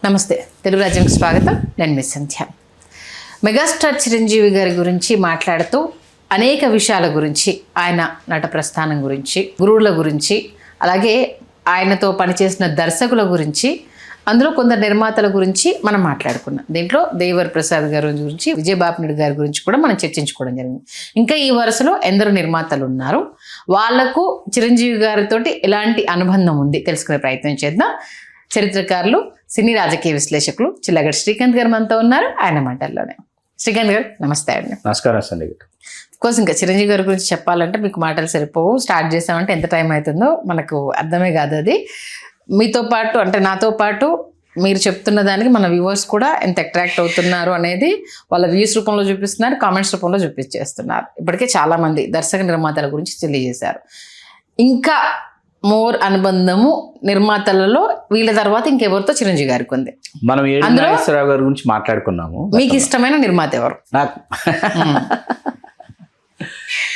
నమస్తే, తెలుగు రాజ్యానికి స్వాగతం. నేను మీ సంధ్య. మెగాస్టార్ చిరంజీవి గారి గురించి మాట్లాడుతూ అనేక విషయాల గురించి, ఆయన నట ప్రస్థానం గురించి, గురువుల గురించి, అలాగే ఆయనతో పనిచేసిన దర్శకుల గురించి, అందులో కొందరు నిర్మాతల గురించి మనం మాట్లాడుకున్నాం. దీంట్లో దేవర్ ప్రసాద్ గారి గురించి, విజయబాపిరెడ్డి గారి గురించి కూడా మనం చర్చించుకోవడం జరిగింది. ఇంకా ఈ వరుసలో ఎందరో నిర్మాతలు ఉన్నారు, వాళ్లకు చిరంజీవి గారితో ఎలాంటి అనుబంధం ఉంది తెలుసుకునే ప్రయత్నం చేద్దాం. చరిత్రకారులు, సినీ రాజకీయ విశ్లేషకులు చిల్లగడ్డ శ్రీకాంత్ గారు మనతో ఉన్నారు. ఆయన మాటల్లోనే. శ్రీకాంత్ గారు నమస్తే అండి. నమస్కారం సండి. కోర్స్ ఇంకా చిరంజీవి గారి గురించి చెప్పాలంటే మీకు మాటలు సరిపోవు. స్టార్ట్ చేసామంటే ఎంత టైం అవుతుందో మనకు అర్థమే కాదు. అది మీతో పాటు అంటే నాతో పాటు మీరు చెప్తున్న దానికి మన వ్యూవర్స్ కూడా ఎంత అట్రాక్ట్ అవుతున్నారు అనేది వాళ్ళ వ్యూస్ రూపంలో చూపిస్తున్నారు, కామెంట్స్ రూపంలో చూపించేస్తున్నారు. ఇప్పటికే చాలామంది దర్శక నిర్మాతల గురించి తెలియజేశారు. ఇంకా మోర్ అనుబంధము నిర్మాతలలో వీళ్ళ తర్వాత ఇంకెవరితో చిరంజీవి గారికి ఉంది? మనం నాగేశ్వరరావు గారి గురించి మాట్లాడుకున్నాము. మీకు ఇష్టమైన నిర్మాత ఎవరు?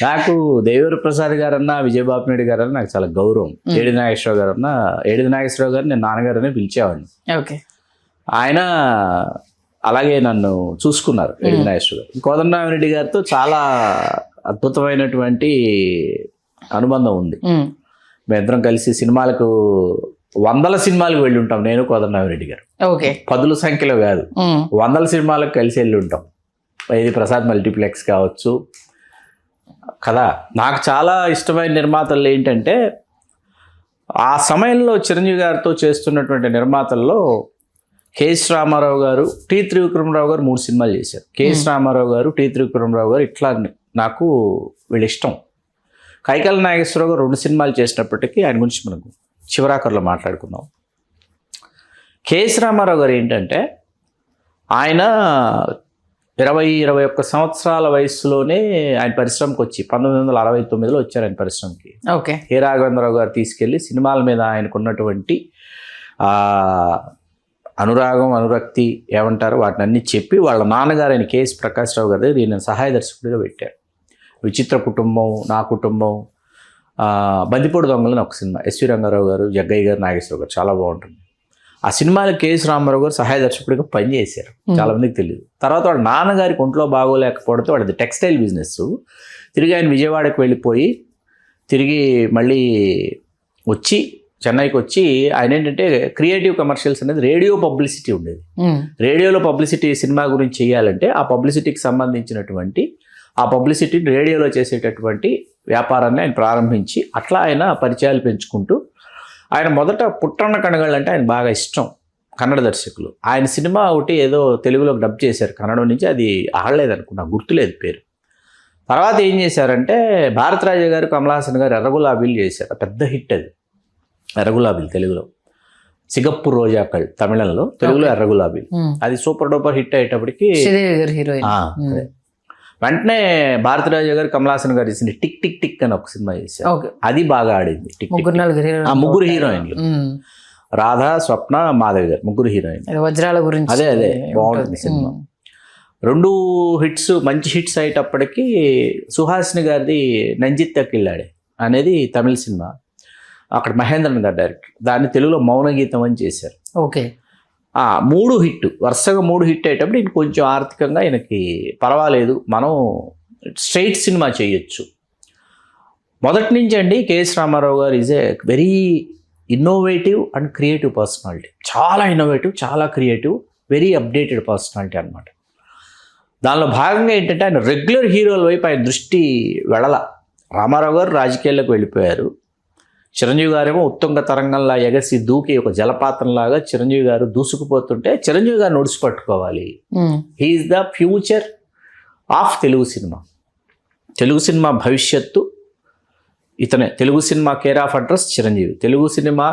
నాకు దేవర ప్రసాద్ గారన్నా, విజయబాపిరెడ్డి గారన్నా నాకు చాలా గౌరవం. ఏడి నాగేశ్వరరావు గారన్నా, ఏడి నాగేశ్వరరావు గారు నేను నాన్నగారనే పిలిచేవాడిని. ఓకే. ఆయన అలాగే నన్ను చూసుకున్నారు. ఏడి నాగేశ్వరరావు గారు కోదండరామిరెడ్డి గారితో చాలా అద్భుతమైనటువంటి అనుబంధం ఉంది. మేమిద్దరం కలిసి సినిమాలకు 100 సినిమాలకు వెళ్ళి ఉంటాం. నేను కోదండరామిరెడ్డి గారు. ఓకే. 10 సంఖ్యలో కాదు, 100 సినిమాలకు కలిసి వెళ్ళి ఉంటాం. ఇది ప్రసాద్ మల్టీప్లెక్స్ కావచ్చు కదా. నాకు చాలా ఇష్టమైన నిర్మాతలు ఏంటంటే, ఆ సమయంలో చిరంజీవి గారితో చేస్తున్నటువంటి నిర్మాతల్లో కేఎస్ రామారావు గారు, టి త్రివిక్రమరావు గారు 3 సినిమాలు చేశారు. కేఎస్ రామారావు గారు, టి త్రివిక్రమరావు గారు, ఇట్లా నాకు వీళ్ళు ఇష్టం. కైకాల నాగేశ్వరరావు గారు 2 సినిమాలు చేసినప్పటికీ ఆయన గురించి మనకు చివరాఖరులో మాట్లాడుకుందాం. కేఎస్ రామారావు గారు ఏంటంటే, ఆయన 20-21 సంవత్సరాల వయసులోనే ఆయన పరిశ్రమకు వచ్చి 1969లో వచ్చారు ఆయన పరిశ్రమకి. ఓకే. కె రాఘవేంద్రరావు గారు తీసుకెళ్ళి సినిమాల మీద ఆయనకున్నటువంటి అనురాగం, అనురక్తి ఏమంటారు వాటిని అన్నీ చెప్పి వాళ్ళ నాన్నగారు ఆయన కేఎస్ ప్రకాశ్రావు గారి దగ్గర ఈయన సహాయ దర్శకుడిగా పెట్టారు. విచిత్ర కుటుంబం, నా కుటుంబం, బందిపోటు దొంగలని ఒక సినిమా, ఎస్వి రంగారావు గారు, జగ్గయ్య గారు, నాగేశ్వరరావు గారు, చాలా బాగుంటుంది. ఆ సినిమాలో కేఎస్ రామారావు గారు సహాయ దర్శకుడిగా పనిచేశారు. చాలామందికి తెలియదు. తర్వాత వాడు నాన్నగారికి ఒంట్లో బాగోలేకపోవడంతో వాడిది టెక్స్టైల్ బిజినెస్. తిరిగి ఆయన విజయవాడకు వెళ్ళిపోయి తిరిగి మళ్ళీ వచ్చి చెన్నైకి వచ్చి ఆయన ఏంటంటే క్రియేటివ్ కమర్షియల్స్ అనేది రేడియో పబ్లిసిటీ ఉండేది. రేడియోలో పబ్లిసిటీ సినిమా గురించి చేయాలంటే ఆ పబ్లిసిటీకి సంబంధించినటువంటి ఆ పబ్లిసిటీని రేడియోలో చేసేటటువంటి వ్యాపారాన్ని ఆయన ప్రారంభించి అట్లా ఆయన పరిచయాలు పెంచుకుంటూ ఆయన మొదట పుట్టన్న కనగళ్ళు అంటే ఆయన బాగా ఇష్టం. కన్నడ దర్శకులు ఆయన సినిమా ఒకటి ఏదో తెలుగులో డబ్ చేశారు కన్నడ నుంచి, అది ఆడలేదనుకున్నా, గుర్తులేదు పేరు. తర్వాత ఏం చేశారంటే భారతరాజు గారు, కమలహాసన్ గారు ఎర్రగులాబీలు చేశారు. పెద్ద హిట్ అది ఎర్రగులాబీలు తెలుగులో. సిగప్పూర్ రోజాకళ్ తమిళంలో, తెలుగులో ఎర్రగులాబీలు. అది సూపర్ డూపర్ హిట్ అయ్యేటప్పటికి వెంటనే భారతరాజు గారు, కమలహాసన్ గారు చేసింది టిక్ టిక్ టిక్ అని ఒక సినిమా చేశారు. అది బాగా ఆడింది. ముగ్గురు హీరోయిన్లు, రాధా, స్వప్న, మాధవి గారు, ముగ్గురు హీరోయిన్లు. వజ్రాల గురించి అదే బాగుంటుంది సినిమా. 2 హిట్స్, మంచి హిట్స్ అయ్యేటప్పటికి సుహాసిని గారిది నంజిత్ కిల్లాడే అనేది తమిళ సినిమా. అక్కడ మహేంద్రన్ గారు డైరెక్టర్. దాన్ని తెలుగులో మౌన గీతం అని చేశారు. ఓకే. 3 హిట్, వరుసగా 3 హిట్ అయ్యేటప్పుడు ఈయన కొంచెం ఆర్థికంగా ఈయనకి పర్వాలేదు, మనం స్ట్రైట్ సినిమా చేయొచ్చు. మొదటి నుంచి అండి కేఎస్ రామారావు గారు is a very innovative and creative personality. చాలా ఇన్నోవేటివ్, చాలా క్రియేటివ్, వెరీ అప్డేటెడ్ పర్సనాలిటీ అనమాట. దానిలో భాగంగా ఏంటంటే ఆయన రెగ్యులర్ హీరోల వైపు ఆయన దృష్టి వెళ్ళాల. రామారావు గారు రాజకీయాల్లోకి వెళ్ళిపోయారు. చిరంజీవి గారేమో ఉత్తుంగ తరంగంలా ఎగసి దూకి ఒక జలపాతంలాగా చిరంజీవి గారు దూసుకుపోతుంటే చిరంజీవి గారు నొడిసి పట్టుకోవాలి. He is the future of Telugu cinema. Telugu cinema భవిష్యత్తు ఇతనే. Telugu cinema care of address Chiranjeevi. Telugu cinema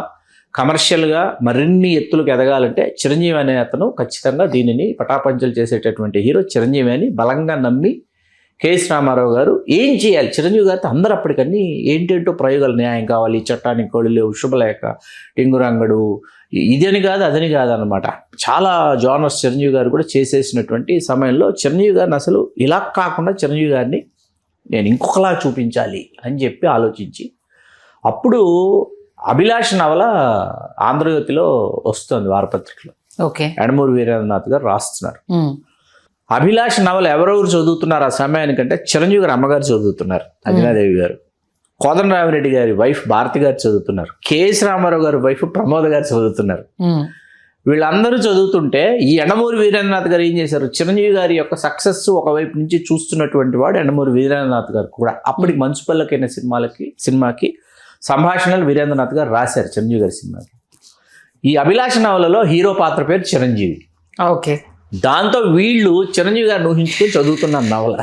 కమర్షియల్గా మరిన్ని ఎత్తులకు ఎదగాలంటే చిరంజీవి అనే అతను ఖచ్చితంగా దీనిని పటాపంచలు చేసేటటువంటి హీరో చిరంజీవి అని బలంగా నమ్మి కేఎస్ రామారావు గారు ఏం చేయాలి, చిరంజీవి గారితో అందరూ అప్పటికన్నీ ఏంటేంటో ప్రయోగాలు, న్యాయం కావాలి, చట్టానికి కోడి లేవు, శుభలేఖ, టింగురంగడు, ఇదని కాదు అదని కాదు అనమాట. చాలా జానర్స్ చిరంజీవి గారు కూడా చేసేసినటువంటి సమయంలో చిరంజీవి గారిని అసలు ఇలా కాకుండా చిరంజీవి గారిని నేను ఇంకొకలా చూపించాలి అని చెప్పి ఆలోచించి అప్పుడు అభిలాష్ నవల ఆంధ్రజ్యోతిలో వస్తుంది వారపత్రికలో. ఓకే. యండమూరి వీరేంద్రనాథ్ గారు రాస్తున్నారు. అభిలాష్ నవల ఎవరెవరు చదువుతున్నారు ఆ సమయానికంటే చిరంజీవి గారు అమ్మగారు చదువుతున్నారు, అంజనాదేవి గారు. కోదండరామిరెడ్డి గారి వైఫ్ భారతి గారు చదువుతున్నారు. కేఎస్ రామారావు గారి వైఫ్ ప్రమోద గారు చదువుతున్నారు. వీళ్ళందరూ చదువుతుంటే ఈ యండమూరి వీరేంద్రనాథ్ గారు ఏం చేశారు, చిరంజీవి గారి యొక్క సక్సెస్ ఒకవైపు నుంచి చూస్తున్నటువంటి వాడు యండమూరి వీరేంద్రనాథ్ గారు కూడా. అప్పటికి మంచు పల్లకైన సినిమాకి సంభాషణలు వీరేంద్రనాథ్ గారు రాశారు చిరంజీవి గారి సినిమాకి. ఈ అభిలాష నవలలో హీరో పాత్ర పేరు చిరంజీవి. ఓకే. దాంతో వీళ్ళు చిరంజీవి గారిని ఊహించుకొని చదువుతున్నారు నవల.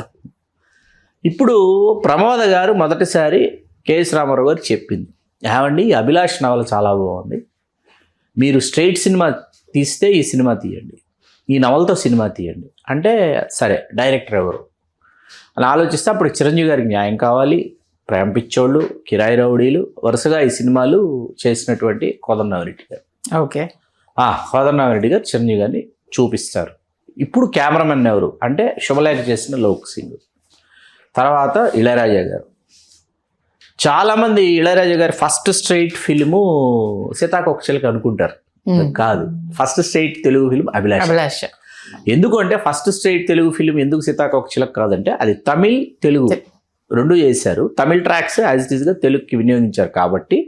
ఇప్పుడు ప్రమోద గారు మొదటిసారి కేఎస్ రామారావు గారు చెప్పింది, ఏమండి ఈ అభిలాష్ నవల చాలా బాగుంది, మీరు స్ట్రైట్ సినిమా తీస్తే ఈ సినిమా తీయండి, ఈ నవలతో సినిమా తీయండి అంటే, సరే డైరెక్టర్ ఎవరు అని ఆలోచిస్తే అప్పుడు చిరంజీవి గారికి న్యాయం కావాలి. ప్రేమ పిచ్చోళ్ళు, కిరాయి రౌడీలు, వరుసగా ఈ సినిమాలు చేసినటువంటి కోదండరామిరెడ్డి గారు. ఓకే. కోదండరామిరెడ్డి గారు చిరంజీవి గారిని చూపిస్తారు. ఇప్పుడు కెమెరామెన్ ఎవరు అంటే శుభలేఖ చేసిన లోక్ సింగ్, తర్వాత ఇళయరాజా గారు. చాలామంది ఇళయరాజా గారి ఫస్ట్ స్ట్రైట్ ఫిల్ము సీతాకోకచిలక అనుకుంటారు, కాదు. ఫస్ట్ స్ట్రైట్ తెలుగు ఫిల్మ్ అభిలాష. ఎందుకు అంటే ఫస్ట్ స్ట్రైట్ తెలుగు ఫిల్మ్ ఎందుకు సీతాకోకచిలక కాదంటే అది తమిళ్ తెలుగు రెండు చేశారు. తమిళ్ ట్రాక్స్ యాజ్ ఇట్ ఈస్గా తెలుగుకి వినియోగించారు కాబట్టి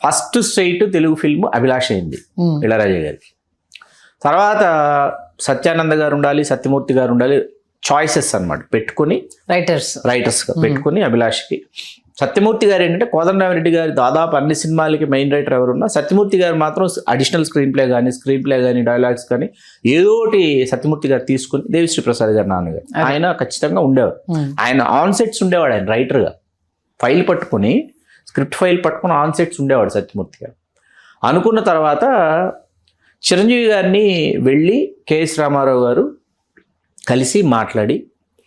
ఫస్ట్ స్ట్రైట్ తెలుగు ఫిల్మ్ అభిలాష అయింది ఇళయరాజా గారికి. తర్వాత సత్యానంద గారు ఉండాలి, సత్యమూర్తి గారు ఉండాలి, చాయిసెస్ అన్నమాట పెట్టుకుని రైటర్స్గా పెట్టుకుని అభిలాష్కి. సత్యమూర్తి గారు ఏంటంటే కోదండరామిరెడ్డి గారి దాదాపు అన్ని సినిమాలకి మెయిన్ రైటర్ ఎవరున్నా సత్యమూర్తి గారు మాత్రం అడిషనల్ స్క్రీన్ ప్లే కానీ డైలాగ్స్ కానీ ఏదోటి సత్యమూర్తి గారు తీసుకుని, దేవిశ్రీ ప్రసాద్ గారు నాన్నగారు ఆయన ఖచ్చితంగా ఉండేవారు. ఆయన ఆన్ సెట్స్ ఉండేవాడు, ఆయన రైటర్గా స్క్రిప్ట్ ఫైల్ పట్టుకుని ఆన్ సెట్స్ ఉండేవాడు సత్యమూర్తి గారు. అనుకున్న తర్వాత చిరంజీవి గారిని వెళ్ళి కేఎస్ రామారావు గారు కలిసి మాట్లాడి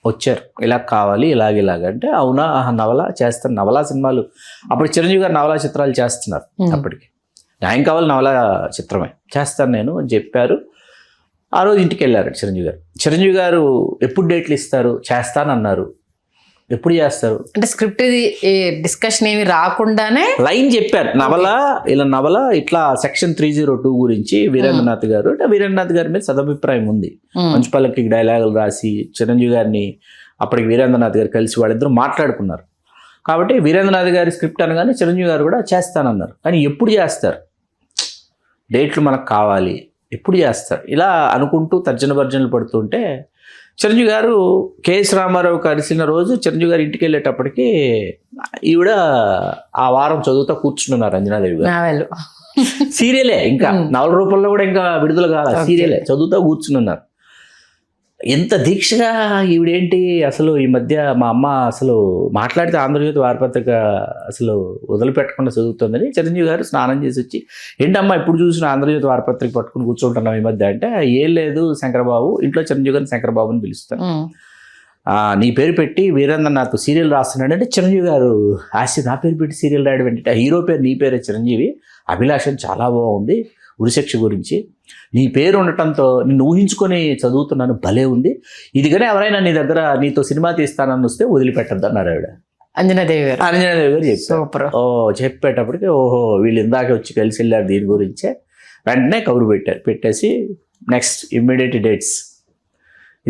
వచ్చారు, ఇలా కావాలి ఇలాగంటే, అవునా నవల చేస్తాను, నవలా సినిమాలు అప్పుడు చిరంజీవి గారు నవలా చిత్రాలు చేస్తున్నారు. అప్పటికి న్యాయం కావాలి నవలా చిత్రమే చేస్తాను నేను అని చెప్పారు. ఆ రోజు ఇంటికి వెళ్ళారు చిరంజీవి గారు ఎప్పుడు డేట్లు ఇస్తారు, చేస్తానన్నారు. ఎప్పుడు చేస్తారు అంటే స్క్రిప్ట్ డిస్కషన్ ఏమి రాకుండానే లైన్ చెప్పారు, నవల ఇట్లా సెక్షన్ 302 గురించి వీరేంద్రనాథ్ గారు అంటే వీరేంద్రనాథ్ గారి మీద సదభిప్రాయం ఉంది. మంచు పల్లకి డైలాగులు రాసి చిరంజీవి గారిని అప్పటికి వీరేంద్రనాథ్ గారు కలిసి వాళ్ళిద్దరూ మాట్లాడుకున్నారు. కాబట్టి వీరేంద్రనాథ్ గారి స్క్రిప్ట్ అనగానే చిరంజీవి గారు కూడా చేస్తానన్నారు. కానీ ఎప్పుడు చేస్తారు, డేట్లు మనకు కావాలి, ఎప్పుడు చేస్తారు, ఇలా అనుకుంటూ తర్జన భర్జనలు పడుతుంటే చిరంజీవి గారు కేఎస్ రామారావు కలిసిన రోజు చిరంజీవి గారు ఇంటికి వెళ్ళేటప్పటికి ఈవిడ ఆ వారం చదువుతా కూర్చున్నారు అంజనాదేవి గారు. సీరియలే, ఇంకా నవల రూపంలో కూడా ఇంకా విడుదల కాదు, సీరియలే చదువుతా కూర్చున్నారు. ఎంత దీక్షగా ఈవిడేంటి అసలు ఈ మధ్య మా అమ్మ అసలు మాట్లాడితే ఆంధ్రజ్యోతి వారపత్రిక అసలు వదిలిపెట్టకుండా చదువుతుందని చిరంజీవి గారు స్నానం చేసి వచ్చి, ఏంటమ్మా ఇప్పుడు చూసిన ఆంధ్రజ్యోతి వారపత్రిక పట్టుకుని కూర్చుంటున్నాం ఈ మధ్య అంటే, ఏం లేదు శంకరబాబు, ఇంట్లో చిరంజీవి గారిని శంకరబాబు అని పిలుస్తాను, నీ పేరు పెట్టి వీరేంద్రనాథ్ సీరియల్ రాస్తున్నాడు అంటే, చిరంజీవి గారు నా పేరు పెట్టి సీరియల్ రాయడం ఏంటంటే, హీరో పేరు నీ పేరే చిరంజీవి, అభిలాషం చాలా బాగుంది, ఉరిశిక్ష గురించి నీ పేరు ఉండటంతో నిన్ను ఊహించుకొని చదువుతున్నాను, భలే ఉంది, ఇది కానీ ఎవరైనా నీ దగ్గర నీతో సినిమా తీస్తానని వస్తే వదిలిపెట్టద్దు అన్నారు ఆవిడ. అంజనాదేవి గారు చెప్పారు. చెప్పేటప్పటికి ఓహో వీళ్ళు ఇందాక వచ్చి కలిసి వెళ్ళారు దీని గురించే, వెంటనే కబురు పెట్టేసి నెక్స్ట్ ఇమ్మీడియట్ డేట్స్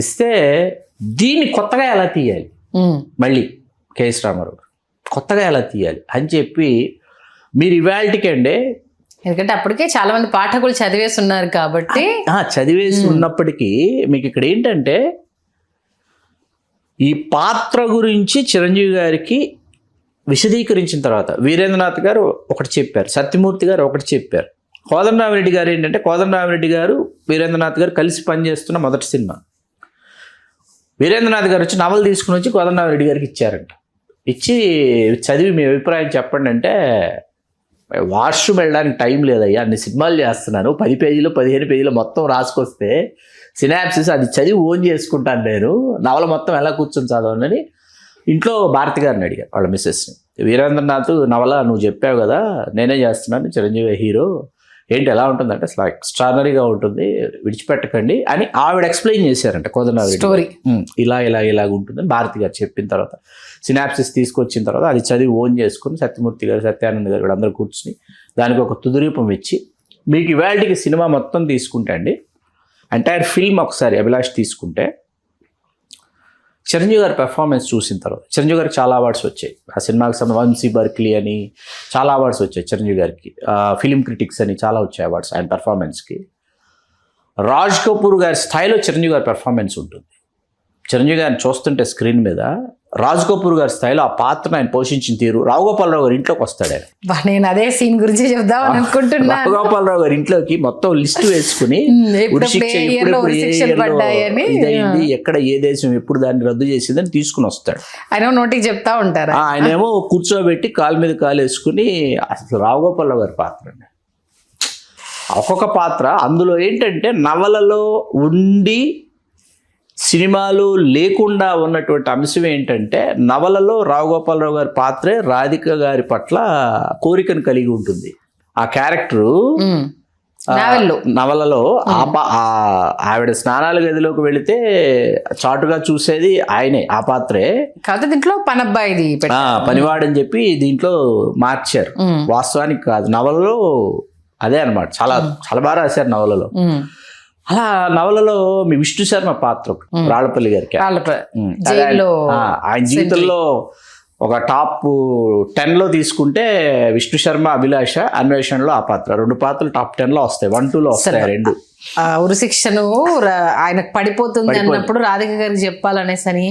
ఇస్తే దీన్ని కొత్తగా ఎలా తీయాలి, మళ్ళీ కేఎస్ రామారావు కొత్తగా ఎలా తీయాలి అని చెప్పి, మీరు ఇవాళకి అండి, ఎందుకంటే అప్పటికే చాలా మంది పాఠకులు చదివేసి ఉన్నారు కాబట్టి చదివేసి ఉన్నప్పటికీ మీకు ఇక్కడ ఏంటంటే ఈ పాత్ర గురించి చిరంజీవి గారికి విశదీకరించిన తర్వాత వీరేంద్రనాథ్ గారు ఒకటి చెప్పారు, సత్యమూర్తి గారు ఒకటి చెప్పారు, కోదండరామిరెడ్డి గారు ఏంటంటే కోదండరామిరెడ్డి గారు వీరేంద్రనాథ్ గారు కలిసి పనిచేస్తున్న మొదటి సినిమా. వీరేంద్రనాథ్ గారు వచ్చి నవల తీసుకుని వచ్చి కోదండరామిరెడ్డి గారికి ఇచ్చారంట. ఇచ్చి చదివి మీ అభిప్రాయం చెప్పండి అంటే, వాష్రూమ్ వెళ్ళడానికి టైం లేదయ్యా, అన్ని సినిమాలు చేస్తున్నాను, 10 పేజీలు 15 పేజీలు మొత్తం రాసుకొస్తే సినాప్సిస్ అది చదివి ఓన్ చేసుకుంటాను, నేను నవల మొత్తం ఎలా కూర్చొని చదవనని ఇంట్లో భారతి గారిని అడిగారు, వాళ్ళ మిస్సెస్ని. వీరేంద్రనాథ్ నవల నువ్వు చెప్పావు కదా, నేనే చేస్తున్నాను, చిరంజీవి హీరో, ఏంటి ఎలా ఉంటుందంటే అసలు ఎక్స్ట్రానరీగా ఉంటుంది, విడిచిపెట్టకండి అని ఆవిడ ఎక్స్ప్లెయిన్ చేశారంట కోదండరామిరెడ్డి స్టోరీ. ఇలాగ ఉంటుందని భారతి గారు చెప్పిన తర్వాత సినాప్సిస్ తీసుకొచ్చిన తర్వాత అది చదివి ఓన్ చేసుకుని సత్యమూర్తి గారు సత్యానంద్ గారు కూడా అందరూ కూర్చుని దానికి ఒక తుదిరూపం ఇచ్చి, మీకు ఇవాళకి సినిమా మొత్తం తీసుకుంటే అండి ఎంటైర్ ఫిల్మ్ ఒకసారి అభిలాష్ తీసుకుంటే చిరంజీవి గారి పెర్ఫార్మెన్స్ చూసిన తర్వాత చిరంజీవి గారికి చాలా అవార్డ్స్ వచ్చాయి. ఆ సినిమాకి వంశీ బర్క్లీ అని చాలా అవార్డ్స్ వచ్చాయి చిరంజీవి గారికి. ఫిలిం క్రిటిక్స్ అని చాలా వచ్చాయి అవార్డ్స్ ఆయన పెర్ఫార్మెన్స్కి. రాజ్ కపూర్ గారి స్థాయిలో చిరంజీవి గారి పెర్ఫార్మెన్స్ ఉంటుంది. చిరంజీవి గారిని చూస్తుంటే స్క్రీన్ మీద రాజ్ కపూర్ గారి స్థాయిలో ఆ పాత్రను ఆయన పోషించిన తీరు. రావుగోపాలరావు గారి ఇంట్లోకి వస్తాడు ఆయన. నేను అదే సీన్ గురించి చెప్దాం అనుకుంటున్నా. రావుగోపాలరావు గారి ఇంట్లోకి మొత్తం లిస్ట్ వేసుకుని ఉరిశిక్ష ఇదైంది, ఎక్కడ ఏ దేశం ఎప్పుడు దాన్ని రద్దు చేసిందని తీసుకుని వస్తాడు. ఆయన నోటికి చెప్తా ఉంటారు. ఆయన ఏమో కూర్చోబెట్టి కాలు మీద కాలు వేసుకుని అసలు రావుగోపాలరావు గారి పాత్ర అండి. ఒక్కొక్క పాత్ర అందులో ఏంటంటే నవలలో ఉండి సినిమాలు లేకుండా ఉన్నటువంటి అంశం ఏంటంటే నవలలో రావుగోపాలరావు గారి పాత్రే రాధిక గారి పట్ల కోరికను కలిగి ఉంటుంది. ఆ క్యారెక్టరు నవలలో ఆవిడ స్నానాల గదిలోకి వెళితే చాటుగా చూసేది ఆయనే, ఆ పాత్రే. కాదు దీంట్లో పనబ్బాయిది పనివాడని చెప్పి దీంట్లో మార్చారు. వాస్తవానికి కాదు, నవలలో అదే అన్నమాట. చాలా చాలా బాగా రాశారు నవలలో. అలా నవలలో మీ విష్ణు శర్మ పాత్ర రాళ్లపల్లి గారికి ఆయన జీవితంలో ఒక టాప్ 10లో తీసుకుంటే విష్ణు శర్మ, అభిలాష, అన్వేషణలో ఆ పాత్ర 2 పాత్రలు టాప్ 10లో వస్తాయి. 1, 2లో వస్తాయి 2. ఉరిశిక్షను ఆయనకు పడిపోతుంది అన్నప్పుడు రాధిక గారికి చెప్పాలనేసి అని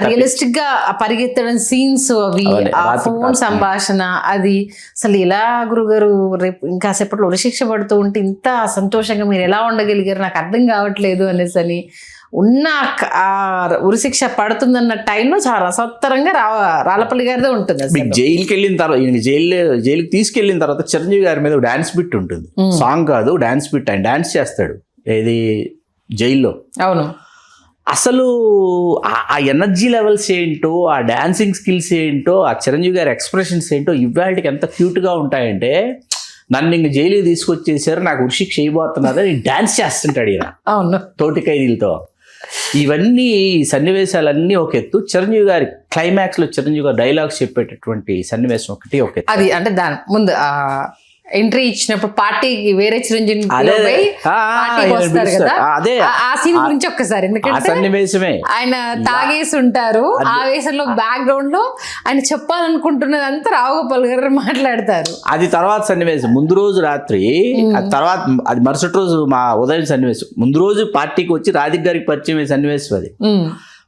రియలిస్టిక్ గా పరిగెత్తడం సీన్స్ అవి, ఆ ఫోన్ సంభాషణ, అది అసలు ఎలా గురుగారు రేపు ఇంకా సేపట్లో ఉరిశిక్ష పడుతూ ఉంటే ఇంత సంతోషంగా మీరు ఎలా ఉండగలిగారు నాకు అర్థం కావట్లేదు అనేసి అని ఉన్న ఆ ఉరిశిక్ష పడుతుందన్న టైంలో చాలా రసోత్తరంగా రాళ్లపల్లి గారిదే ఉంటుంది. జైలుకి వెళ్ళిన తర్వాత జైలుకి తీసుకెళ్ళిన తర్వాత చిరంజీవి గారి మీద డాన్స్ బిట్ ఉంటుంది. సాంగ్ కాదు, డాన్స్ బిట్. ఆయన డాన్స్ చేస్తాడు ఏది జైల్లో. అవును. అసలు ఆ ఎనర్జీ లెవెల్స్ ఏంటో, ఆ డాన్సింగ్ స్కిల్స్ ఏంటో, ఆ చిరంజీవి గారి ఎక్స్ప్రెషన్స్ ఏంటో ఇవాళకి ఎంత క్యూట్గా ఉంటాయంటే నన్ను ఇంక జైలుకి తీసుకొచ్చేసారు, నాకు ఉరిశిక్ష చేయబోతున్నారు అని డాన్స్ చేస్తుంటాడు ఈయన. అవును. తోటి ఖైదీలతో. ఇవన్నీ సన్నివేశాలన్నీ ఒక ఎత్తు. చిరంజీవి గారి క్లైమాక్స్ లో చిరంజీవి గారు డైలాగ్స్ చెప్పేటటువంటి సన్నివేశం ఒకటి ఒక ఎత్తు. అది అంటే దాని ముందు ఎంట్రీ ఇచ్చినప్పుడు పార్టీకి వేరే చిరంజీవి వస్తారు కదా, ఆ సీన్ గురించి ఒక్కసారి. ఎందుకంటే సన్నివేశమే ఆయన తాగేసి ఉంటారు, ఆవేశంలో బ్యాక్గ్రౌండ్ లో ఆయన చెప్పాలనుకుంటున్నది అంతా రావుగోపాల్ గారు మాట్లాడతారు. అది తర్వాత సన్నివేశం. ముందు రోజు రాత్రి, తర్వాత అది మరుసటి రోజు మా ఉదయం సన్నివేశం. ముందు రోజు పార్టీకి వచ్చి రాధిక గారికి పరిచయం అయ్యే సన్నివేశం అది.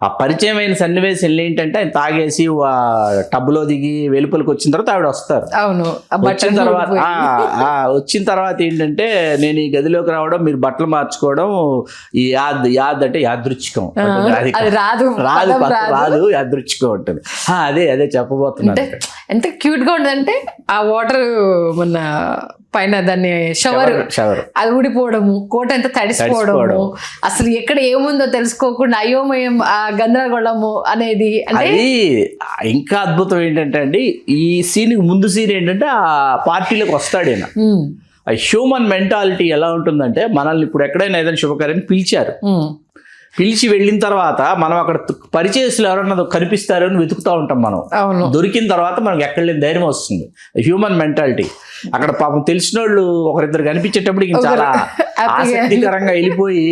ఆ పరిచయమైన సన్నివేశం ఏంటంటే ఆయన తాగేసి టబ్లో దిగి వెలుపలికి వచ్చిన తర్వాత ఆవిడ వస్తారు. అవును. వచ్చిన తర్వాత ఏంటంటే నేను ఈ గదిలోకి రావడం, మీరు బట్టలు మార్చుకోవడం, ఈ యాద్ అంటే యాదృచ్ఛికం, రాదు యాదృచ్ఛికం ఉంటుంది. అదే చెప్పబోతున్నాను. ఎంత క్యూట్ గా ఉంటుందంటే ఆ వాటర్ మొన్న పైన దాన్ని షవర్ అది ఊడిపోవడము, కోట ఎంత తడిసిపోవడము, అసలు ఎక్కడ ఏముందో తెలుసుకోకుండా అయోమయం, ఆ గందరగోళము అనేది. అంటే ఇంకా అద్భుతం ఏంటంటే అండి, ఈ సీన్ ముందు సీన్ ఏంటంటే ఆ పార్టీలోకి వస్తాడు ఈయన. హ్యూమన్ మెంటాలిటీ ఎలా ఉంటుందంటే, మనల్ని ఇప్పుడు ఎక్కడైనా ఏదైనా శుభకార్యాన్ని పిలిచి వెళ్ళిన తర్వాత మనం అక్కడ పరిచయస్తులు ఎవరన్నా కనిపిస్తారని వెతుకుతూ ఉంటాం మనం. దొరికిన తర్వాత మనకు ఎక్కడ లేని ధైర్యం వస్తుంది. Human mentality. అక్కడ పాపం తెలిసిన వాళ్ళు ఒకరిద్దరు కనిపించేటప్పుడు ఇంకా చాలా ఆసక్తికరంగా వెళ్ళిపోయి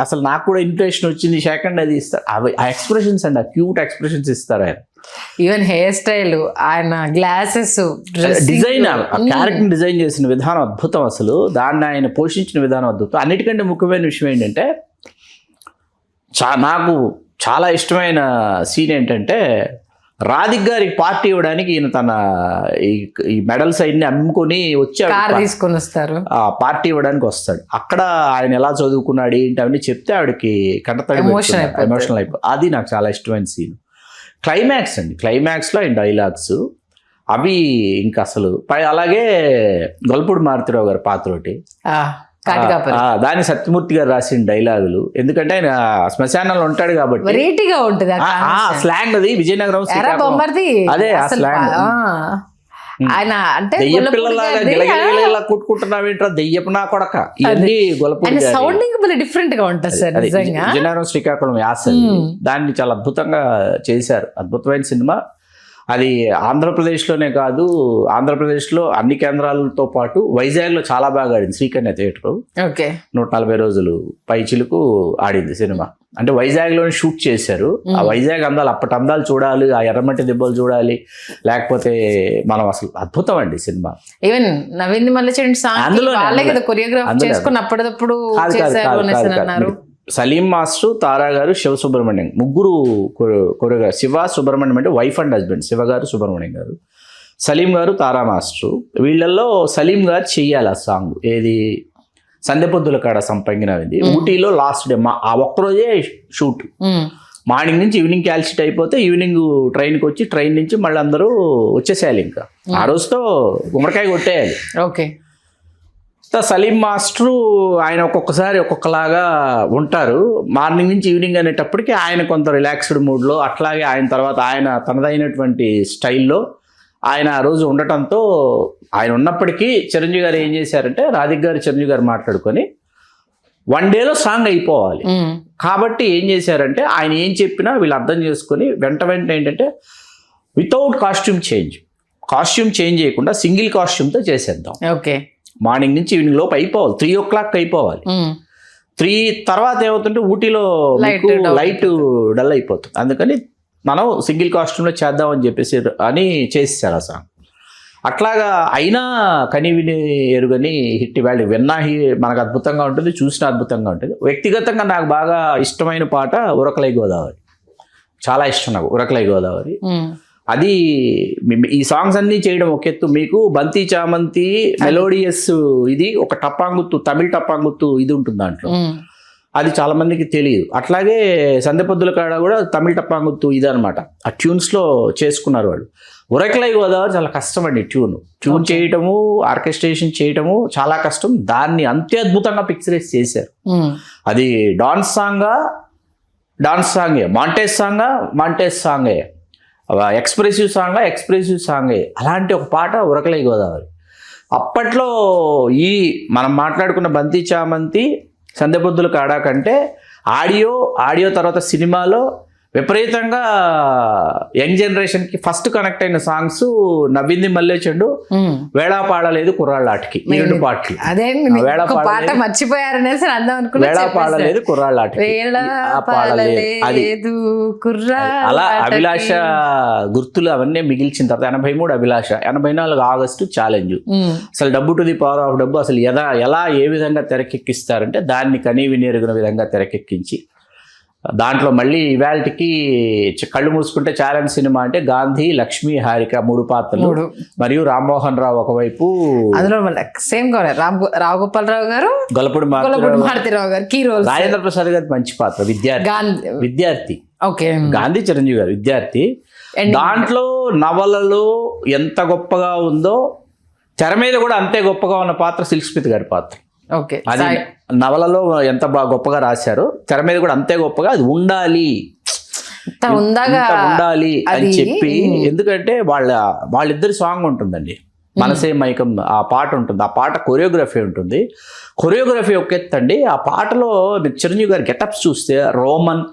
అసలు నాకు కూడా ఇన్విటేషన్ వచ్చింది సెకండ్ అది ఇస్తారు. ఆ ఎక్స్ప్రెషన్స్ అండి, ఆ క్యూట్ ఎక్స్ప్రెషన్స్ ఇస్తారు ఆయన. ఈవెన్ హెయిర్ స్టైల్, ఆయన గ్లాసెస్, డిజైన్, క్యారెక్టర్ డిజైన్ చేసిన విధానం అద్భుతం. అసలు దాన్ని ఆయన పోషించిన విధానం అద్భుతం. అన్నిటికంటే ముఖ్యమైన విషయం ఏంటంటే, నాకు చాలా ఇష్టమైన సీన్ ఏంటంటే, రాధిక గారికి పార్టీ ఇవ్వడానికి ఈయన తన ఈ మెడల్స్ అన్ని అమ్ముకొని వచ్చి తీసుకొని వస్తారు, పార్టీ ఇవ్వడానికి వస్తాడు. అక్కడ ఆయన ఎలా చదువుకున్నాడు ఏంటి అవన్నీ చెప్తే ఆవిడకి కంటతడి ఎమోషనల్ అయిపోయి. అది నాకు చాలా ఇష్టమైన సీన్. క్లైమాక్స్ అండి, క్లైమాక్స్లో ఆయన డైలాగ్స్ అవి ఇంకా అసలు. అలాగే గొల్పూడి మారుతిరావు గారి పాత్ర ఒకటి, దాని సత్యమూర్తి గారు రాసిన డైలాగులు. ఎందుకంటే ఆయన శ్మశానంలో ఉంటాడు కాబట్టి వెరైటీగా ఉంటుంది స్లాంగ్. అది విజయనగరం అదే ఆ స్లాంగ్. ఆయన అంటే పిల్లలాగా కొట్టుకుంటున్నావేంట్రా దెయ్యపు నా కొడక, ఇవన్నీ గొలపూడి సౌండింగ్ డిఫరెంట్ గా ఉంటుంది సార్. విజయనగరం శ్రీకాకుళం యాస, దాన్ని చాలా అద్భుతంగా చేశారు. అద్భుతమైన సినిమా. అది ఆంధ్రప్రదేశ్లోనే కాదు, ఆంధ్రప్రదేశ్లో అన్ని కేంద్రాలతో పాటు వైజాగ్లో చాలా బాగా ఆడింది శ్రీకన్య థియేటర్. ఓకే. 140 రోజులు పైచిలకు ఆడింది సినిమా. అంటే వైజాగ్లోనే షూట్ చేశారు. ఆ వైజాగ్ అందాలు, అప్పటి అందాలు చూడాలి, ఆ ఎర్రమట్టి దెబ్బలు చూడాలి, లేకపోతే మనం అసలు అద్భుతం అండి సినిమా. ఈవెన్ నవీన్ మల్లెచెండి సాంగ్ వాళ్ళే కదా కొరియోగ్రాఫ్ చేసుకుని అప్పటిదప్పుడు చేశారు అనేసి అన్నారు. సలీం మాస్టర్, తారా గారు, శివ సుబ్రహ్మణ్యం ముగ్గురు కొరియోగ్రాఫర్. శివ సుబ్రహ్మణ్యం అంటే వైఫ్ అండ్ హస్బెండ్, శివ గారు సుబ్రహ్మణ్యం గారు, సలీం గారు, తారా మాస్టర్. వీళ్ళల్లో సలీం గారు చెయ్యాలి ఆ సాంగ్. ఏది సందెపొద్దుల కాడ సంపంగినది ఊటీలో లాస్ట్ డే, ఆ ఒక్కరోజే షూట్. మార్నింగ్ నుంచి ఈవినింగ్ క్యాల్షిట్ అయిపోతే ఈవినింగ్ ట్రైన్కి వచ్చి ట్రైన్ నుంచి మళ్ళీ అందరూ వచ్చేసేయాలి. ఇంకా ఆ రోజుతో గుమ్మడికాయ కొట్టేయాలి. ఓకే. సలీం మాస్టరు ఆయన ఒక్కొక్కసారి ఒక్కొక్కలాగా ఉంటారు. మార్నింగ్ నుంచి ఈవినింగ్ అనేటప్పటికి ఆయన కొంత రిలాక్స్డ్ మూడ్లో, అట్లాగే ఆయన తర్వాత ఆయన తనదైనటువంటి స్టైల్లో ఆయన ఆ రోజు ఉండటంతో ఆయన ఉన్నప్పటికీ చిరంజీవి గారు ఏం చేశారంటే, రాధిక్ గారు చిరంజీవి గారు మాట్లాడుకొని 1 డేలో సాంగ్ అయిపోవాలి కాబట్టి ఏం చేశారంటే, ఆయన ఏం చెప్పినా వీళ్ళు అర్థం చేసుకొని వెంటనే ఏంటంటే వితౌట్ కాస్ట్యూమ్ చేంజ్ చేయకుండా సింగిల్ కాస్ట్యూమ్తో చేసేద్దాం. ఓకే. మార్నింగ్ నుంచి ఈవినింగ్ లోపు అయిపోవాలి, 3 o'clock అయిపోవాలి. 3 తర్వాత ఏమవుతుంటే ఊటీలో లైట్ డల్ అయిపోతుంది. అందుకని మనం సింగిల్ కాస్ట్యూమ్లో చేద్దామని చెప్పేసి అని చేసేసారు ఆ సాంగ్. అట్లాగా అయినా కని విని ఎరుగని హిట్. వాళ్ళు విన్నా మనకు అద్భుతంగా ఉంటుంది, చూసినా అద్భుతంగా ఉంటుంది. వ్యక్తిగతంగా నాకు బాగా ఇష్టమైన పాట ఉరకలై గోదావరి, చాలా ఇష్టం నాకు ఉరకలై గోదావరి. అది ఈ సాంగ్స్ అన్నీ చేయడం ఒక ఎత్తు, మీకు బంతి చామంతి మెలోడియస్ ఇది ఒక టప్పాంగుత్తు, తమిళ టప్పాంగుత్తు ఇది ఉంటుంది దాంట్లో, అది చాలా మందికి తెలియదు. అట్లాగే సందెపొద్దుల కాడ కూడా తమిళ టప్పాంగుత్తు ఇది అనమాట. ఆ ట్యూన్స్లో చేసుకున్నారు వాళ్ళు. ఉరకలై గోదావరి చాలా కష్టం అండి. ట్యూన్ చేయటము, ఆర్కెస్ట్రేషన్ చేయటము చాలా కష్టం. దాన్ని అంతే అద్భుతంగా పిక్చరైజ్ చేశారు. అది డాన్స్ సాంగే, మాంటేజ్ సాంగే, ఎక్స్ప్రెసివ్ సాంగే. అలాంటి ఒక పాట ఉరకలై గోదావరి. అప్పట్లో ఈ మనం మాట్లాడుకున్న బంతి చామంతి, సందెపొద్దుల కాడ కంటే ఆడియో తర్వాత సినిమాలో విపరీతంగా యంగ్ జనరేషన్కి ఫస్ట్ కనెక్ట్ అయిన సాంగ్స్ నవ్వింది మల్లె చెండు, వేళా పాడలేదు కుర్రాళ్ళాటికి, ఈ 2 పాటలు. వేళా పాడలేదు కుర్రాళ్ళాటికి, అది అలా అభిలాష గుర్తులు అవన్నీ మిగిల్చిన తర్వాత 83 అభిలాష, 84 ఆగస్టు ఛాలెంజ్. అసలు డబ్బు టు ది పవర్ ఆఫ్ డబ్బు అసలు ఎలా ఏ విధంగా తెరకెక్కిస్తారంటే దాన్ని కనీ వినియరుగున విధంగా తెరకెక్కించి దాంట్లో మళ్ళీ ఇవాళకి కళ్ళు మూసుకుంటే ఛాలెంజ్ సినిమా అంటే గాంధీ, లక్ష్మి, హారిక 3 పాత్రలు, మరియు రామ్మోహన్ రావు ఒకవైపు, అందులో సేమ్ రావుగోపాలరావు గారు, గొల్లపూడి మారుతిరావు గారు కీ రోల్, రాజేంద్ర ప్రసాద్ గారి మంచి పాత్ర విద్యార్థి. ఓకే. గాంధీ చిరంజీవి గారు విద్యార్థి. దాంట్లో నవలలో ఎంత గొప్పగా ఉందో తెర మీద కూడా అంతే గొప్పగా ఉన్న పాత్ర సిల్క్ స్మిత్ గారి పాత్ర. ఓకే. అది నవలలో ఎంత బాగా గొప్పగా రాశారో తెర మీద కూడా అంతే గొప్పగా అది ఉండాలి అని చెప్పి. ఎందుకంటే వాళ్ళిద్దరి సాంగ్ ఉంటుందండి, మనసే మైకం, ఆ పాట ఉంటుంది. ఆ పాట కొరియోగ్రఫీ ఉంటుంది. కొరియోగ్రఫీ ఒక ఎత్తండి. ఆ పాటలో చిరంజీవి గారి గెటప్స్ చూస్తే రోమన్,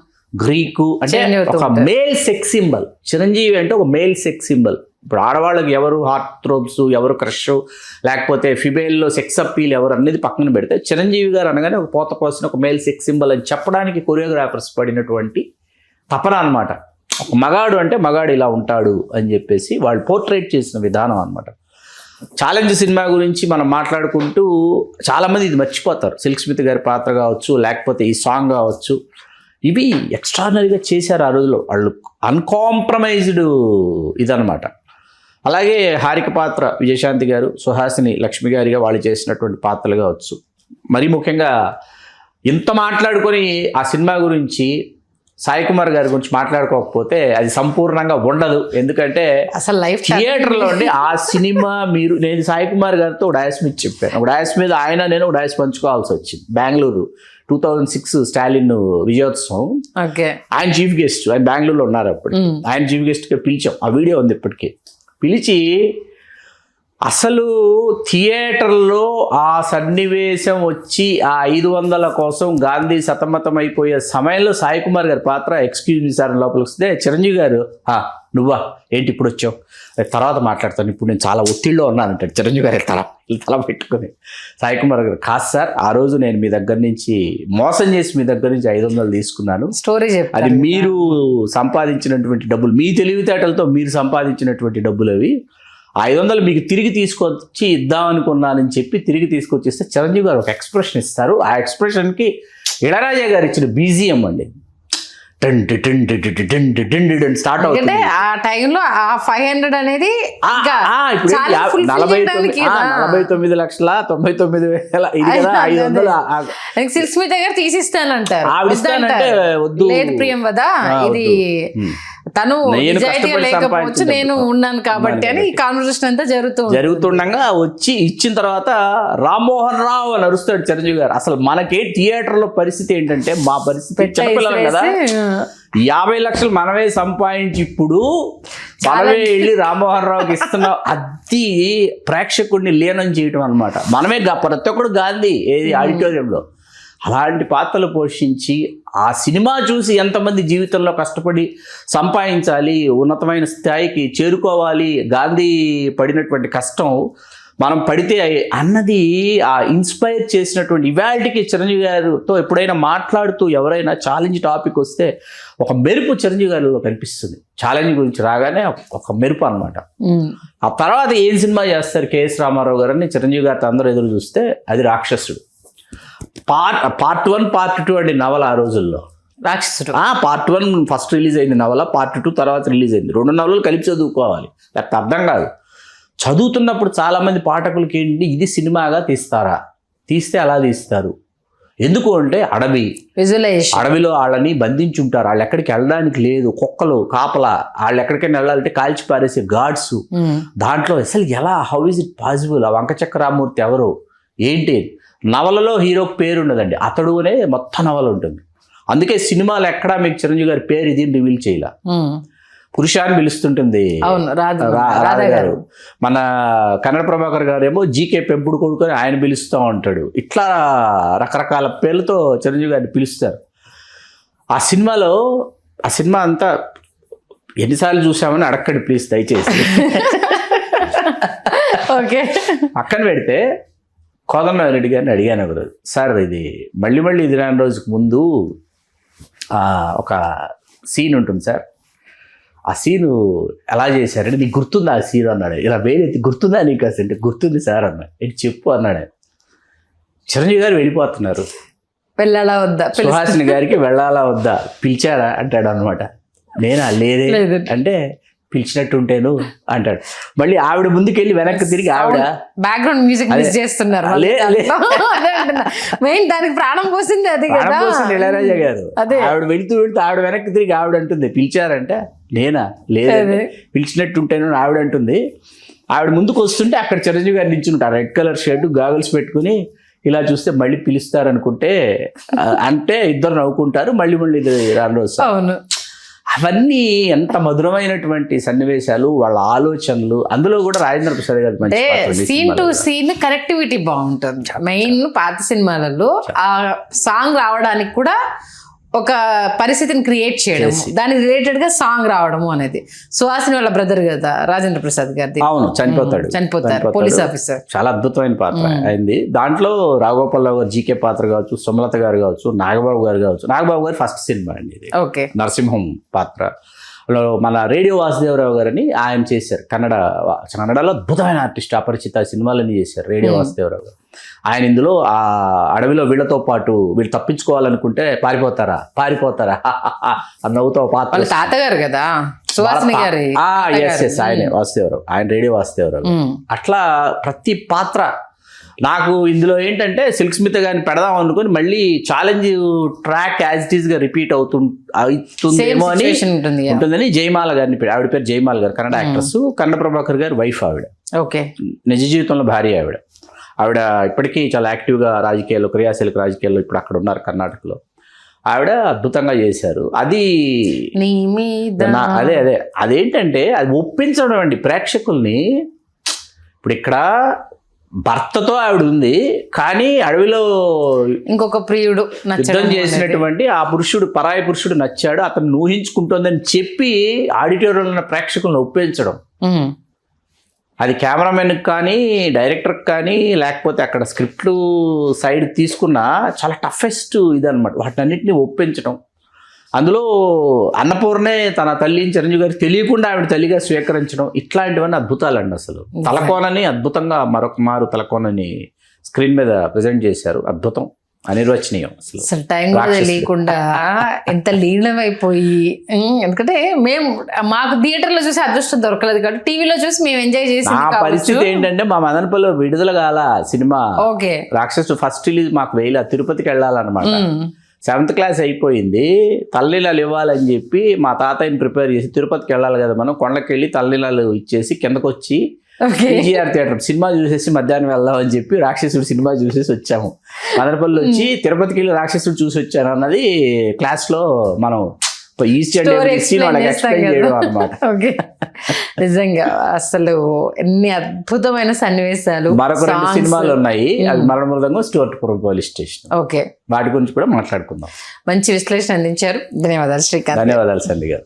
గ్రీకు, అంటే ఒక మేల్ సెక్స్ సింబల్. చిరంజీవి అంటే ఒక మేల్ సెక్స్ సింబల్. ఇప్పుడు ఆడవాళ్ళకి ఎవరు హార్ట్ థ్రోబ్స్, ఎవరు క్రష్, లేకపోతే ఫిమేల్లో సెక్స్ అప్పీల్ ఎవరు అనేది పక్కన పెడితే చిరంజీవి గారు అనగానే ఒక పోత పోసిన ఒక మేల్ సెక్స్ సింబల్ అని చెప్పడానికి కొరియోగ్రాఫర్స్ పడినటువంటి తపన అనమాట. ఒక మగాడు అంటే మగాడు ఇలా ఉంటాడు అని చెప్పేసి వాళ్ళు పోర్ట్రేట్ చేసిన విధానం అనమాట. ఛాలెంజ్ సినిమా గురించి మనం మాట్లాడుకుంటూ చాలామంది ఇది మర్చిపోతారు. సిల్క్ స్మిత్ గారి పాత్ర కావచ్చు, లేకపోతే ఈ సాంగ్ కావచ్చు, ఇవి ఎక్స్ట్రాడినరీగా చేశారు ఆ రోజులో వాళ్ళు. అన్కాంప్రమైజ్డ్ ఇదనమాట. అలాగే హారిక పాత్ర విజయశాంతి గారు, సుహాసిని లక్ష్మి గారిగా వాళ్ళు చేసినటువంటి పాత్రలు కావచ్చు. మరీ ముఖ్యంగా ఇంత మాట్లాడుకొని ఆ సినిమా గురించి సాయి కుమార్ గారి గురించి మాట్లాడుకోకపోతే అది సంపూర్ణంగా ఉండదు. ఎందుకంటే అసలు లైఫ్ థియేటర్లో ఉండి ఆ సినిమా నేను సాయి కుమార్ గారితో ఒక డయాస్ మీద చెప్పాను. ఒక డయాస్ మీద నేను ఒక డయాస్ పంచుకోవాల్సి వచ్చింది. బెంగళూరు 2006 స్టాలిన్ విజయోత్సవం. ఆయన చీఫ్ గెస్ట్, ఆయన బెంగళూరులో ఉన్నారు అప్పుడు. ఆయన చీఫ్ గెస్ట్గా పిలిచాం. ఆ వీడియో ఉంది ఇప్పటికీ. పిలిచి అసలు థియేటర్లో ఆ సన్నివేశం వచ్చి ఆ 500 కోసం గాంధీ సతమతం అయిపోయే సమయంలో సాయి కుమార్ గారి పాత్ర ఎక్స్క్యూజ్ మీ సార్ లోపలికి వస్తే చిరంజీవి గారు నువ్వా ఏంటి ఇప్పుడు వచ్చావు, తర్వాత మాట్లాడతాను, ఇప్పుడు నేను చాలా ఒత్తిడిలో ఉన్నాను అంటాడు చిరంజీవి గారి తల పెట్టుకుని. సాయి కుమార్ గారు, కాదు సార్, ఆ రోజు నేను మీ దగ్గర నుంచి మోసం చేసి మీ దగ్గర నుంచి 500 తీసుకున్నాను, స్టోరీ అది మీరు సంపాదించినటువంటి డబ్బులు, మీ తెలివితేటలతో మీరు సంపాదించినటువంటి డబ్బులు అవి, 500 మీకు తిరిగి తీసుకొచ్చి ఇద్దాం అనుకున్నానని చెప్పి తిరిగి తీసుకొచ్చేస్తే చిరంజీవి గారు ఒక ఎక్స్ప్రెషన్ ఇస్తారు. ఆ ఎక్స్ప్రెషన్కి ఇళరాజా గారు ఇచ్చిన బీజిఎం అండి స్టార్ట్ అవుతుంది. ఆ టైంలో ఆ 500 అనేది 49,99,000 ఇది కదా 500 సిల్స్మిత గారు తీసిస్తానంటారు. ఆవిడిస్తానంటే వద్దు, లేదు ప్రియం వదా, ఇది తను నిజాయితీగా లేకపోవచ్చు, నేను ఉన్నాను కాబట్టి అని ఈ కాన్వర్సేషన్ అంతా జరుగుతుండగా వచ్చి ఇచ్చిన తర్వాత రామ్మోహన్ రావు అని అరుస్తాడు చిరంజీవి గారు. అసలు మనకే థియేటర్లో పరిస్థితి ఏంటంటే, మా పరిస్థితి చిన్నపిల్లలు కదా, 50 లక్షలు మనమే సంపాదించి ఇప్పుడు మనమే వెళ్ళి రామ్మోహన్ రావుకి ఇస్తున్నాం, అది ప్రేక్షకుడిని లీనం చేయటం అనమాట. మనమే ప్రతి ఒక్కడు గాంధీ ఏది ఆడిటోరియంలో అలాంటి పాత్రలు పోషించి ఆ సినిమా చూసి ఎంతమంది జీవితంలో కష్టపడి సంపాదించాలి, ఉన్నతమైన స్థాయికి చేరుకోవాలి, గాంధీ పడినటువంటి కష్టం మనం పడితే అన్నది ఆ ఇన్స్పైర్ చేసినటువంటి ఇవాల్టికి చిరంజీవి గారితో ఎప్పుడైనా మాట్లాడుతూ ఎవరైనా ఛాలెంజ్ టాపిక్ వస్తే ఒక మెరుపు చిరంజీవి గారిలో కనిపిస్తుంది. ఛాలెంజ్ గురించి రాగానే ఒక మెరుపు అనమాట. ఆ తర్వాత ఏం సినిమా చేస్తారు కేఎస్ రామారావు గారు అని చిరంజీవి గారితో అందరూ ఎదురు చూస్తే అది రాక్షసుడు. పార్ట్ 1 పార్ట్ 2 అండి నవల. ఆ రోజుల్లో రాక్షసుడు పార్ట్ 1 ఫస్ట్ రిలీజ్ అయింది నవల, పార్ట్ 2 తర్వాత రిలీజ్ అయింది. 2 నవలలు కలిపి చదువుకోవాలి, లేకపోతే అర్థం కాదు. చదువుతున్నప్పుడు చాలామంది పాఠకులకి ఏంటి, ఇది సినిమాగా తీస్తారా, తీస్తే అలా తీస్తారు. ఎందుకు అంటే అడవిలో వాళ్ళని బంధించుంటారు, వాళ్ళు ఎక్కడికి వెళ్ళడానికి లేదు, కుక్కలు కాపలా, వాళ్ళు ఎక్కడికైనా వెళ్ళాలంటే కాల్చి పారేసే గాడ్స్. దాంట్లో అసలు ఎలా, హౌ ఇస్ ఇట్ పాసిబుల్, ఆ వంకచక్ర రామూర్తి ఎవరు ఏంటి. నవలలో హీరోకి పేరు ఉండదండి, అతడు అనే మొత్తం నవల ఉంటుంది. అందుకే సినిమాలు ఎక్కడా మీకు చిరంజీవి గారి పేరు ఇది రివీల్ చేయాల, పురుష అని పిలుస్తుంటుంది రాధా గారు. మన కన్నడ ప్రభాకర్ గారు ఏమో జీకే పెంపుడు కొడుకొని ఆయన పిలుస్తూ ఉంటాడు. ఇట్లా రకరకాల పేర్లతో చిరంజీవి గారిని పిలుస్తారు. ఆ సినిమా అంతా ఎన్నిసార్లు చూసామని అడక్కడి ప్లీజ్ దయచేసి. పక్కన పెడితే కోదండరామిరెడ్డి గారిని అడిగాను ఒకరోజు, సార్ ఇది మళ్ళీ ఇది రాని రోజుకు ముందు ఒక సీన్ ఉంటుంది సార్, ఆ సీను ఎలా చేశారంటే నీకు గుర్తుందా ఆ సీన్ అన్నాడు. ఇలా వేలెత్తి గుర్తుందా నీకు అంటే గుర్తుంది సార్ అన్నాడు. ఏంటి చెప్పు అన్నాడు. చిరంజీవి గారు వెళ్ళిపోతున్నారు, వెళ్ళాలా వద్దా, సుహాసిని గారికి వెళ్ళాలా వద్దా, పిలిచారా అంటాడు అనమాట. నేనా లేదే అంటే పిలిచినట్టుంటేను అంటాడు. మళ్ళీ ఆవిడ ముందుకెళ్ళి వెనక్కి తిరిగి ఆవిడ బ్యాక్గ్రౌండ్ మ్యూజిక్ చేస్తున్నారు, దానికి ప్రాణం పోసింది అది కదా ఇళయరాజా గారు. ఆవిడ వెళుతూ ఆవిడ వెనక్కి తిరిగి ఆవిడ అంటుంది పిలిచారంటే, నేనా లేదు పిలిచినట్టుంటేను ఆవిడ అంటుంది. ఆవిడ ముందుకు వస్తుంటే అక్కడ చిరంజీవి గారు నిల్చుంటారు, రెడ్ కలర్ షర్ట్ గాగుల్స్ పెట్టుకుని. ఇలా చూస్తే మళ్ళీ పిలుస్తారనుకుంటే అంటే ఇద్దరు నవ్వుకుంటారు, మళ్ళీ ఇది రాను రోజు. అవును, అవన్నీ ఎంత మధురమైనటువంటి సన్నివేశాలు, వాళ్ళ ఆలోచనలు. అందులో కూడా రాజేంద్ర ప్రసాద్ గారు సీన్ టు సీన్ కనెక్టివిటీ బాగుంటుంది. మెయిన్ పాత సినిమాలలో ఆ సాంగ్ రావడానికి కూడా ఒక పరిస్థితిని క్రియేట్ చేయడం, దానికి రిలేటెడ్ గా సాంగ్ రావడము అనేది. సుహాసిని వాళ్ళ బ్రదర్ కదా రాజేంద్ర ప్రసాద్ గారిది. అవును, చనిపోతారు పోలీస్ ఆఫీసర్. చాలా అద్భుతమైన పాత్ర అయింది. దాంట్లో రాఘోపాలరావు గారు జీకే పాత్ర కావచ్చు, సుమలత గారు కావచ్చు, నాగబాబు గారు కావచ్చు. నాగబాబు గారు ఫస్ట్ సినిమా అండి ఇది, నరసింహం పాత్ర. మన రేడియో వాసుదేవరావు గారని ఆయన చేశారు. కన్నడలో అద్భుతమైన ఆర్టిస్ట్, అపరిచిత సినిమాలన్నీ చేశారు రేడియో వాసుదేవరావు గారు. ఆయన ఇందులో ఆ అడవిలో వీళ్ళతో పాటు వీళ్ళు తప్పించుకోవాలనుకుంటే పారిపోతారా అని నవ్వుతో పాత్ర. తాతగారు కదా సుహాసిని గారి. ఆయనే వాసుదేవరావు, ఆయన రేడియో వాసుదేవరావు. అట్లా ప్రతి పాత్ర నాకు ఇందులో ఏంటంటే సిల్క్ స్మిత గారిని పెడదాం అనుకుని మళ్ళీ challenge track as it is గా రిపీట్ అవుతుందేమో అని ఉంటుందని జయమాల గారిని, ఆవిడ పేరు జయమాల గారు, కన్నడ యాక్ట్రెస్, కన్నడ ప్రభాకర్ గారి వైఫ్ ఆవిడ. నిజ జీవితంలో భార్య ఆవిడ ఇప్పటికీ చాలా యాక్టివ్గా రాజకీయాల్లో, క్రియాశీలక రాజకీయాల్లో ఇప్పుడు అక్కడ ఉన్నారు కర్ణాటకలో. ఆవిడ అద్భుతంగా చేశారు. అది అదేంటంటే అది ఒప్పించడం అండి ప్రేక్షకుల్ని. ఇప్పుడు ఇక్కడ భర్తతో ఆవిడ ఉంది, కానీ అడవిలో ఇంకొక ప్రియుడు యుద్ధం నచ్చడం చేసినటువంటి ఆ పురుషుడు, పరాయి పురుషుడు నచ్చాడు, అతను ఊహించుకుంటోందని చెప్పి ఆడిటోరియంలో ఉన్న ప్రేక్షకులను ఒప్పించడం, ఉమ్, అది కెమెరామెన్కి కానీ డైరెక్టర్కి కానీ లేకపోతే అక్కడ స్క్రిప్ట్లు సైడ్ తీసుకున్న చాలా టఫెస్ట్ ఇదనమాట. వాటన్నిటిని ఒప్పించడం, అందులో అన్నపూర్ణే తన తల్లి చిరంజీవి గారికి తెలియకుండా ఆవిడ తల్లిగా స్వీకరించడం, ఇట్లాంటివన్నీ అద్భుతాలండి. అసలు తలకోనని అద్భుతంగా మరొక మారు తలకోనని స్క్రీన్ మీద ప్రజెంట్ చేశారు. అద్భుతం, అనిర్వచనీయం. అసలు టైం కూడా తెలియకుండా ఎంత లీనమైపోయి, ఎందుకంటే మేము మాకు థియేటర్లో చూసి అదృష్టం దొరకలేదు కాబట్టి టీవీలో చూసి మేము ఎంజాయ్ చేసి నా పరిస్థితి ఏంటంటే మా మదనపల్లిలో విడుదల కాల సినిమా ఓకే రాక్షసు ఫస్ట్ రిలీజ్ మాకు వేయలే, తిరుపతికి వెళ్ళాలన్నమాట. 7th క్లాస్ అయిపోయింది, తల్లిలాలు ఇవ్వాలని చెప్పి మా తాతయ్యని ప్రిపేర్ చేసి తిరుపతికి వెళ్ళాలి కదా మనం, కొండకి వెళ్ళి తల్లిలాలు ఇచ్చేసి కిందకు వచ్చి పీజీఆర్ థియేటర్ సినిమా చూసేసి మధ్యాహ్నం వెళ్దాం అని చెప్పి రాక్షసుడు సినిమా చూసేసి వచ్చాము. మదనపల్లి వచ్చి తిరుపతికి వెళ్ళి రాక్షసుడు చూసి వచ్చాను అన్నది క్లాస్లో మనం నిజంగా అసలు ఎన్ని అద్భుతమైన సన్నివేశాలు. మరొక 2 సినిమాలు ఉన్నాయి, అవి మరణ మృదంగం, స్టూవర్ట్పురం పోలీస్ స్టేషన్. ఓకే, వాటి గురించి కూడా మాట్లాడుకుందాం. మంచి విశ్లేషణ అందించారు. ధన్యవాదాలు శ్రీకాంత్. ధన్యవాదాలు సండి గారు.